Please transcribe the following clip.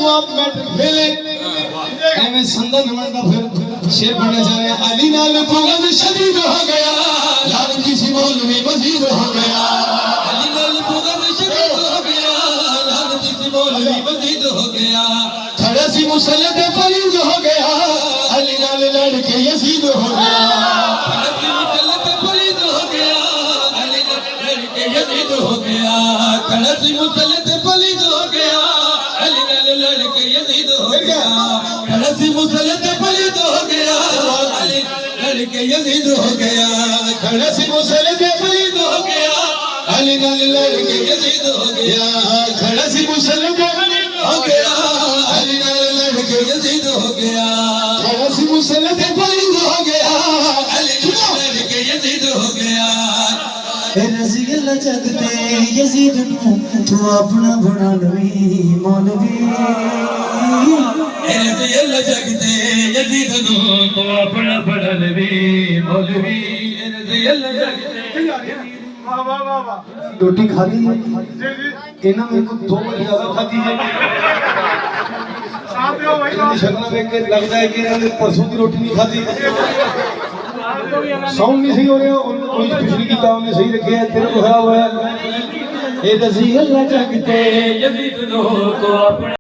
تو آپ بیٹھ کھیلے ایویں سندن ہمیں کا پھر شیر پڑھنے جا رہے ہیں علی نال بغض شدید ہو گیا یار کسی مولوی مزید ہو گیا علی نال بغض شدید ہو گیا یار کسی مولوی مزید ہو گیا کھڑا سی مسلط فرید ہو گیا علی نال لڑ کے یزید ہو گیا کھڑا سی مسلط فرید ہو گیا علی نال لڑ کے یزید ہو گیا کھڑا سی مسلط فرید ہو گیا علی نال لڑ کے یزید ہو گیا کھڑا سی مسلط فرید ہو گیا علی لڑ کے یزید ہو گیا کھڑا سی مسلط فرید ہو گیا علی نال لڑ کے یزید ہو گیا کھڑا سی مسلط فرید ہو گیا علی نال لڑ کے یزید ہو گیا کھڑا سی مسلط فرید ہو گیا علی نال لڑ کے یزید ہو گیا اے رضی اللہ جگتے یزید نو تو اپنا بنا لوی مولوی اے رضی اللہ جگتے یزید نو تو اپنا بنا لوی مولوی اے رضی اللہ جگتے روٹی کھا لی انہاں میں کو دو بار زیادہ کھا دی ہے شکل دیکھ کے لگتا ہے کہ انہوں نے پرسوں کی روٹی نہیں کھا دی ساؤنڈ نہیں صحیح ہو رہا کوئی کچھ نہیں کیتا انہیں صحیح رکھے ہے تیرے کو خراب ہوا ہے اے رضی اللہ جگتے یزید نو تو اپنا